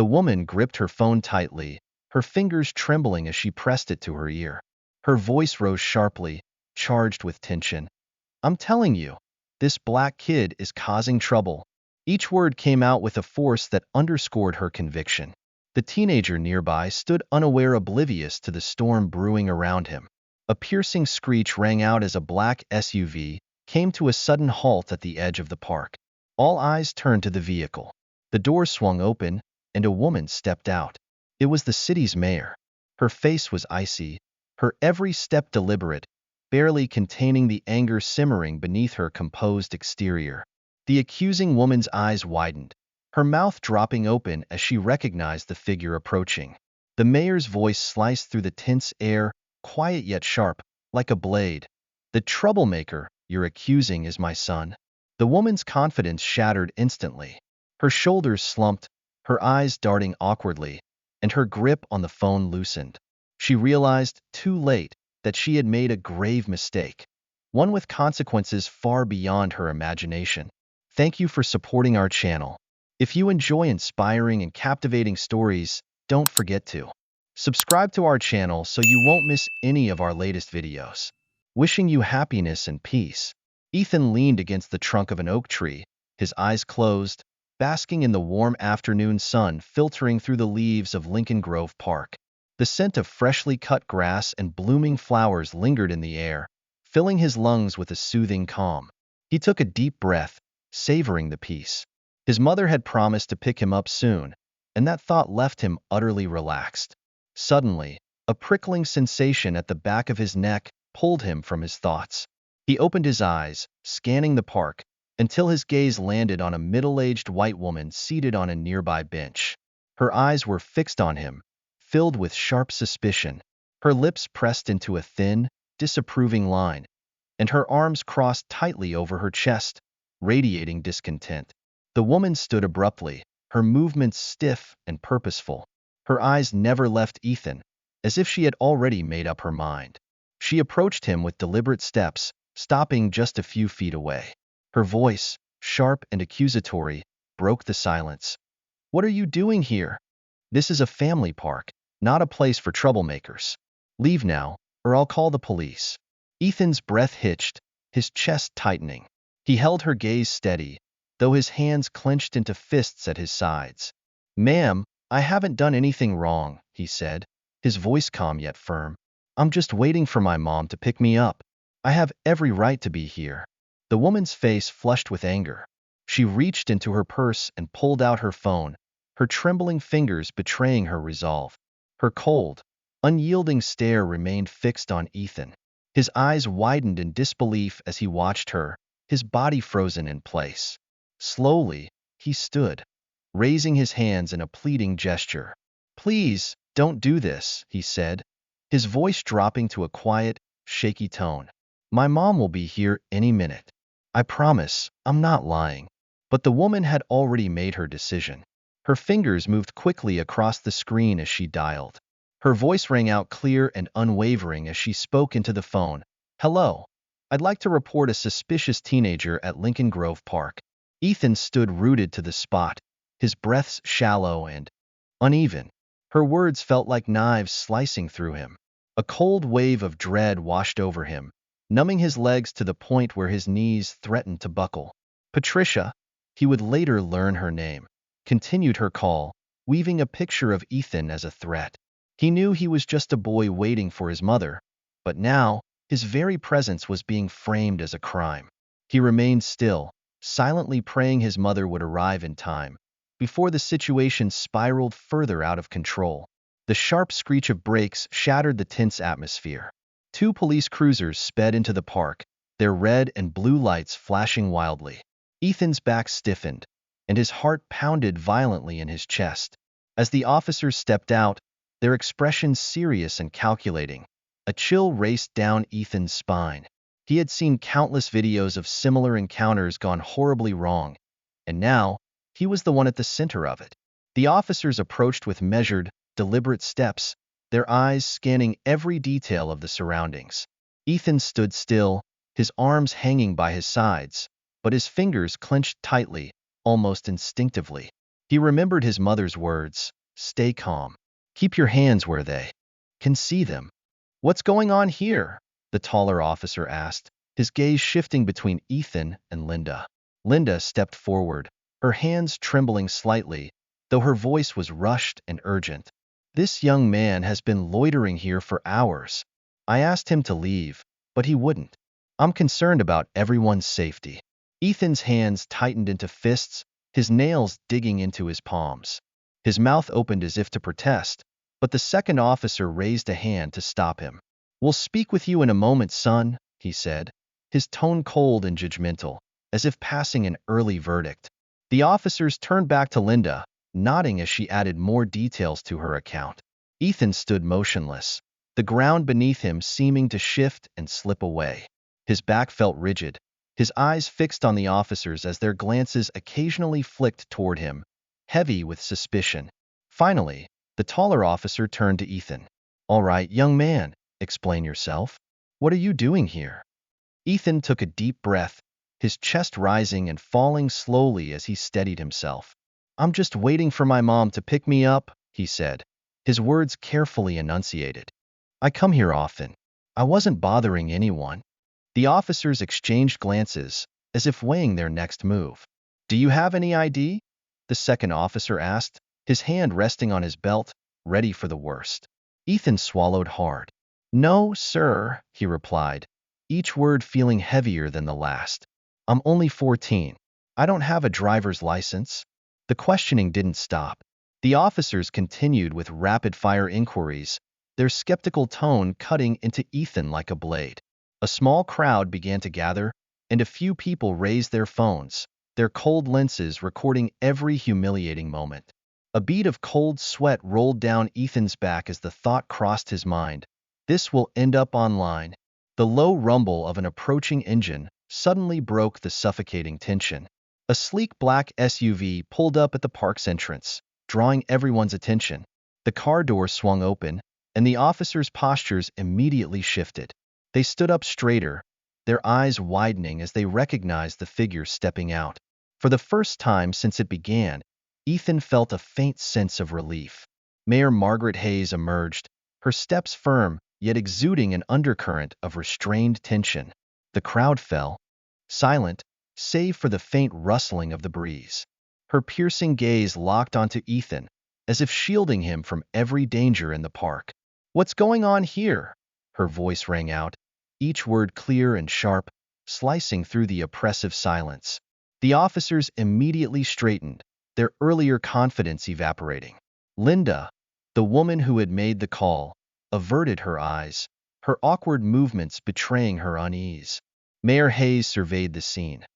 The woman gripped her phone tightly, her fingers trembling as she pressed it to her ear. Her voice rose sharply, charged with tension. "I'm telling you, this black kid is causing trouble." Each word came out with a force that underscored her conviction. The teenager nearby stood unaware, oblivious to the storm brewing around him. A piercing screech rang out as a black SUV came to a sudden halt at the edge of the park. All eyes turned to the vehicle. The door swung open, and a woman stepped out. It was the city's mayor. Her face was icy, her every step deliberate, barely containing the anger simmering beneath her composed exterior. The accusing woman's eyes widened, her mouth dropping open as she recognized the figure approaching. The mayor's voice sliced through the tense air, quiet yet sharp, like a blade. "The troublemaker you're accusing is my son." The woman's confidence shattered instantly. Her shoulders slumped, her eyes darting awkwardly, and her grip on the phone loosened. She realized, too late, that she had made a grave mistake, one with consequences far beyond her imagination. Thank you for supporting our channel. If you enjoy inspiring and captivating stories, don't forget to subscribe to our channel so you won't miss any of our latest videos. Wishing you happiness and peace. Ethan leaned against the trunk of an oak tree, his eyes closed, basking in the warm afternoon sun filtering through the leaves of Lincoln Grove Park. The scent of freshly cut grass and blooming flowers lingered in the air, filling his lungs with a soothing calm. He took a deep breath, savoring the peace. His mother had promised to pick him up soon, and that thought left him utterly relaxed. Suddenly, a prickling sensation at the back of his neck pulled him from his thoughts. He opened his eyes, scanning the park, until his gaze landed on a middle-aged white woman seated on a nearby bench. Her eyes were fixed on him, filled with sharp suspicion. Her lips pressed into a thin, disapproving line, and her arms crossed tightly over her chest, radiating discontent. The woman stood abruptly, her movements stiff and purposeful. Her eyes never left Ethan, as if she had already made up her mind. She approached him with deliberate steps, stopping just a few feet away. Her voice, sharp and accusatory, broke the silence. "What are you doing here? This is a family park, not a place for troublemakers. Leave now, or I'll call the police." Ethan's breath hitched, his chest tightening. He held her gaze steady, though his hands clenched into fists at his sides. "Ma'am, I haven't done anything wrong," he said, his voice calm yet firm. "I'm just waiting for my mom to pick me up. I have every right to be here." The woman's face flushed with anger. She reached into her purse and pulled out her phone, her trembling fingers betraying her resolve. Her cold, unyielding stare remained fixed on Ethan. His eyes widened in disbelief as he watched her, his body frozen in place. Slowly, he stood, raising his hands in a pleading gesture. "Please, don't do this," he said, his voice dropping to a quiet, shaky tone. "My mom will be here any minute. I promise, I'm not lying." But the woman had already made her decision. Her fingers moved quickly across the screen as she dialed. Her voice rang out clear and unwavering as she spoke into the phone. "Hello. I'd like to report a suspicious teenager at Lincoln Grove Park." Ethan stood rooted to the spot, his breaths shallow and uneven. Her words felt like knives slicing through him. A cold wave of dread washed over him, numbing his legs to the point where his knees threatened to buckle. Patricia, he would later learn her name, continued her call, weaving a picture of Ethan as a threat. He knew he was just a boy waiting for his mother, but now his very presence was being framed as a crime. He remained still, silently praying his mother would arrive in time, before the situation spiraled further out of control. The sharp screech of brakes shattered the tense atmosphere. Two police cruisers sped into the park, their red and blue lights flashing wildly. Ethan's back stiffened, and his heart pounded violently in his chest. As the officers stepped out, their expressions serious and calculating, a chill raced down Ethan's spine. He had seen countless videos of similar encounters gone horribly wrong, and now he was the one at the center of it. The officers approached with measured, deliberate steps, their eyes scanning every detail of the surroundings. Ethan stood still, his arms hanging by his sides, but his fingers clenched tightly, almost instinctively. He remembered his mother's words, "Stay calm. Keep your hands where they can see them." "What's going on here?" the taller officer asked, his gaze shifting between Ethan and Linda. Linda stepped forward, her hands trembling slightly, though her voice was rushed and urgent. "This young man has been loitering here for hours. I asked him to leave, but he wouldn't. I'm concerned about everyone's safety." Ethan's hands tightened into fists, his nails digging into his palms. His mouth opened as if to protest, but the second officer raised a hand to stop him. "We'll speak with you in a moment, son," he said, his tone cold and judgmental, as if passing an early verdict. The officers turned back to Linda, nodding as she added more details to her account. Ethan stood motionless, the ground beneath him seeming to shift and slip away. His back felt rigid, his eyes fixed on the officers as their glances occasionally flicked toward him, heavy with suspicion. Finally, the taller officer turned to Ethan. "All right, young man, explain yourself. What are you doing here?" Ethan took a deep breath, his chest rising and falling slowly as he steadied himself. "I'm just waiting for my mom to pick me up," he said, his words carefully enunciated. "I come here often. I wasn't bothering anyone." The officers exchanged glances, as if weighing their next move. "Do you have any ID?" the second officer asked, his hand resting on his belt, ready for the worst. Ethan swallowed hard. "No, sir," he replied, each word feeling heavier than the last. "I'm only 14. I don't have a driver's license." The questioning didn't stop. The officers continued with rapid-fire inquiries, their skeptical tone cutting into Ethan like a blade. A small crowd began to gather, and a few people raised their phones, their cold lenses recording every humiliating moment. A bead of cold sweat rolled down Ethan's back as the thought crossed his mind. This will end up online. The low rumble of an approaching engine suddenly broke the suffocating tension. A sleek black SUV pulled up at the park's entrance, drawing everyone's attention. The car door swung open, and the officers' postures immediately shifted. They stood up straighter, their eyes widening as they recognized the figure stepping out. For the first time since it began, Ethan felt a faint sense of relief. Mayor Margaret Hayes emerged, her steps firm, yet exuding an undercurrent of restrained tension. The crowd fell, silent, save for the faint rustling of the breeze. Her piercing gaze locked onto Ethan, as if shielding him from every danger in the park. "What's going on here?" her voice rang out, each word clear and sharp, slicing through the oppressive silence. The officers immediately straightened, their earlier confidence evaporating. Linda, the woman who had made the call, averted her eyes, her awkward movements betraying her unease. Mayor Hayes surveyed the scene.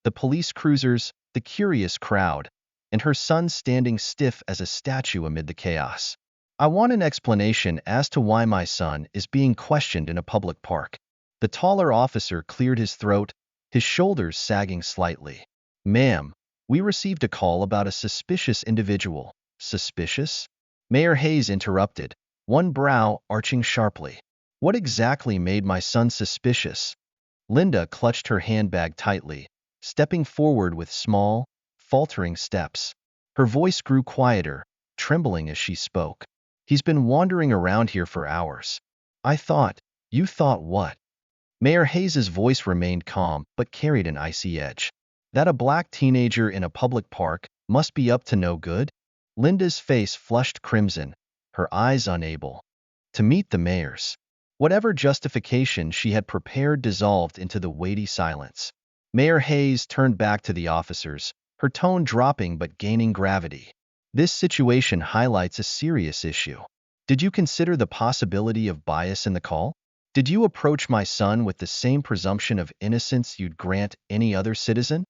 The police cruisers, the curious crowd, and her son standing stiff as a statue amid the chaos. "I want an explanation as to why my son is being questioned in a public park." The taller officer cleared his throat, his shoulders sagging slightly. "Ma'am, we received a call about a suspicious individual." "Suspicious?" Mayor Hayes interrupted, one brow arching sharply. "What exactly made my son suspicious?" Linda clutched her handbag tightly, stepping forward with small, faltering steps. Her voice grew quieter, trembling as she spoke. "He's been wandering around here for hours." You thought what?" Mayor Hayes's voice remained calm but carried an icy edge. "That a black teenager in a public park must be up to no good?" Linda's face flushed crimson, her eyes unable to meet the mayor's. Whatever justification she had prepared dissolved into the weighty silence. Mayor Hayes turned back to the officers, her tone dropping but gaining gravity. "This situation highlights a serious issue. Did you consider the possibility of bias in the call? Did you approach my son with the same presumption of innocence you'd grant any other citizen?"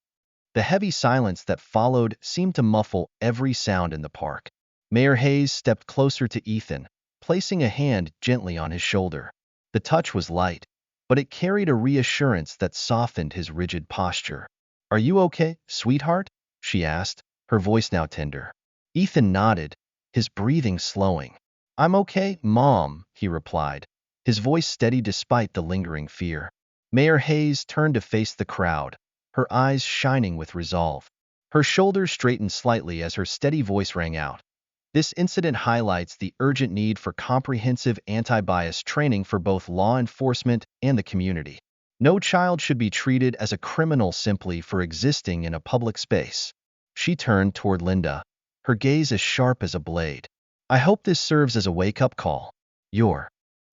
The heavy silence that followed seemed to muffle every sound in the park. Mayor Hayes stepped closer to Ethan, placing a hand gently on his shoulder. The touch was light, but it carried a reassurance that softened his rigid posture. "Are you okay, sweetheart?" she asked, her voice now tender. Ethan nodded, his breathing slowing. "I'm okay, Mom," he replied, his voice steady despite the lingering fear. Mayor Hayes turned to face the crowd, her eyes shining with resolve. Her shoulders straightened slightly as her steady voice rang out. This incident highlights the urgent need for comprehensive anti-bias training for both law enforcement and the community. No child should be treated as a criminal simply for existing in a public space. She turned toward Linda, her gaze as sharp as a blade. I hope this serves as a wake-up call. Your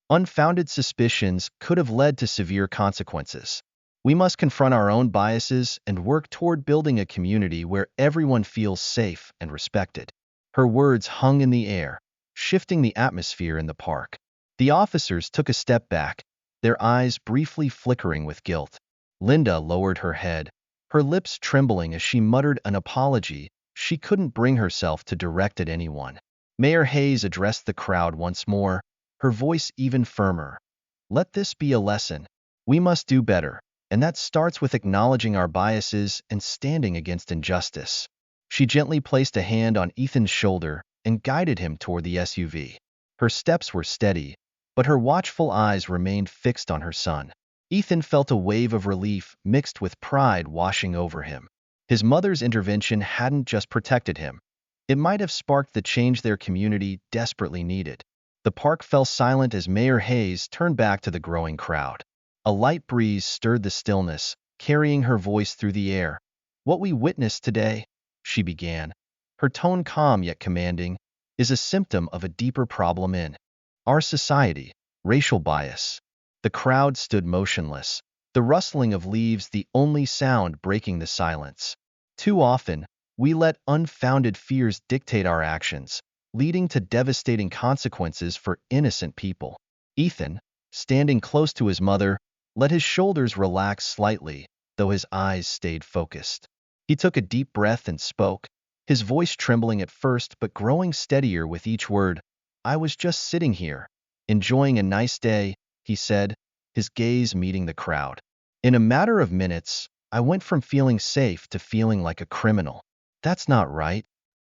unfounded suspicions could have led to severe consequences. We must confront our own biases and work toward building a community where everyone feels safe and respected. Her words hung in the air, shifting the atmosphere in the park. The officers took a step back, their eyes briefly flickering with guilt. Linda lowered her head, her lips trembling as she muttered an apology she couldn't bring herself to direct at anyone. Mayor Hayes addressed the crowd once more, her voice even firmer. Let this be a lesson. We must do better, and that starts with acknowledging our biases and standing against injustice. She gently placed a hand on Ethan's shoulder and guided him toward the SUV. Her steps were steady, but her watchful eyes remained fixed on her son. Ethan felt a wave of relief mixed with pride washing over him. His mother's intervention hadn't just protected him. It might have sparked the change their community desperately needed. The park fell silent as Mayor Hayes turned back to the growing crowd. A light breeze stirred the stillness, carrying her voice through the air. What we witnessed today, she began, her tone calm yet commanding, is a symptom of a deeper problem in our society: racial bias. The crowd stood motionless, the rustling of leaves the only sound breaking the silence. Too often, we let unfounded fears dictate our actions, leading to devastating consequences for innocent people. Ethan, standing close to his mother, let his shoulders relax slightly, though his eyes stayed focused. He took a deep breath and spoke, his voice trembling at first but growing steadier with each word. I was just sitting here, enjoying a nice day, he said, his gaze meeting the crowd. In a matter of minutes, I went from feeling safe to feeling like a criminal. That's not right.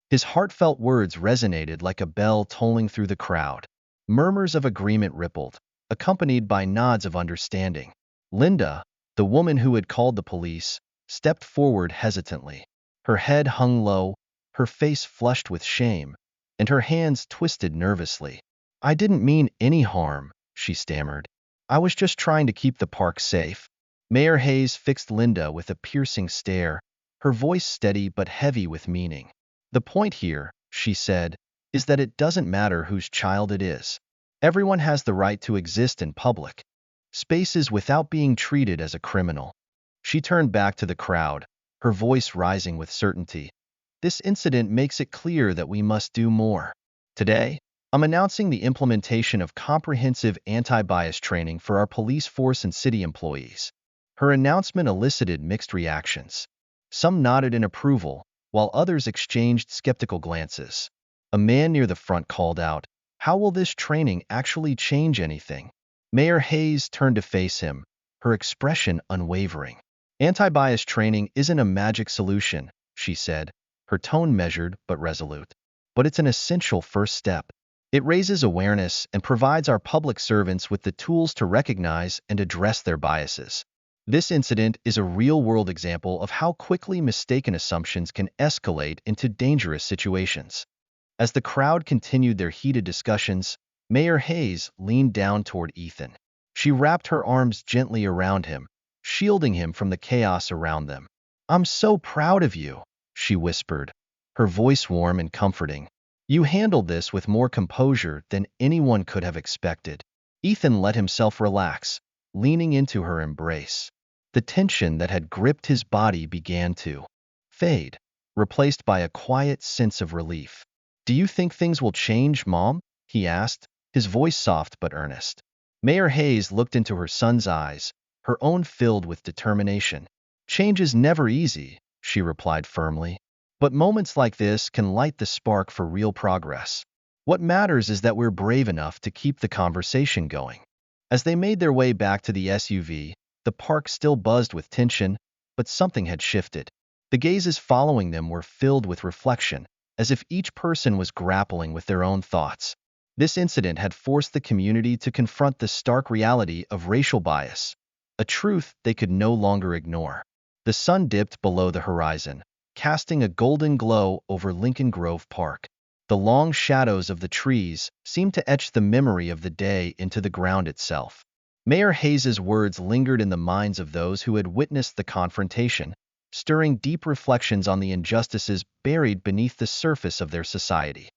His heartfelt words resonated like a bell tolling through the crowd. Murmurs of agreement rippled, accompanied by nods of understanding. Linda, the woman who had called the police, stepped forward hesitantly. Her head hung low, her face flushed with shame, and her hands twisted nervously. I didn't mean any harm, she stammered. I was just trying to keep the park safe. Mayor Hayes fixed Linda with a piercing stare, her voice steady but heavy with meaning. The point here, she said, is that it doesn't matter whose child it is. Everyone has the right to exist in public spaces without being treated as a criminal. She turned back to the crowd, her voice rising with certainty. This incident makes it clear that we must do more. Today, I'm announcing the implementation of comprehensive anti-bias training for our police force and city employees. Her announcement elicited mixed reactions. Some nodded in approval, while others exchanged skeptical glances. A man near the front called out, "How will this training actually change anything?" Mayor Hayes turned to face him, her expression unwavering. Anti-bias training isn't a magic solution, she said, her tone measured but resolute. But it's an essential first step. It raises awareness and provides our public servants with the tools to recognize and address their biases. This incident is a real-world example of how quickly mistaken assumptions can escalate into dangerous situations. As the crowd continued their heated discussions, Mayor Hayes leaned down toward Ethan. She wrapped her arms gently around him, shielding him from the chaos around them. "I'm so proud of you," she whispered, her voice warm and comforting. "You handled this with more composure than anyone could have expected." Ethan let himself relax, leaning into her embrace. The tension that had gripped his body began to fade, replaced by a quiet sense of relief. "Do you think things will change, Mom?" he asked, his voice soft but earnest. Mayor Hayes looked into her son's eyes, her own filled with determination. "Change is never easy," she replied firmly. "But moments like this can light the spark for real progress. What matters is that we're brave enough to keep the conversation going." As they made their way back to the SUV, the park still buzzed with tension, but something had shifted. The gazes following them were filled with reflection, as if each person was grappling with their own thoughts. This incident had forced the community to confront the stark reality of racial bias, a truth they could no longer ignore. The sun dipped below the horizon, casting a golden glow over Lincoln Grove Park. The long shadows of the trees seemed to etch the memory of the day into the ground itself. Mayor Hayes's words lingered in the minds of those who had witnessed the confrontation, stirring deep reflections on the injustices buried beneath the surface of their society.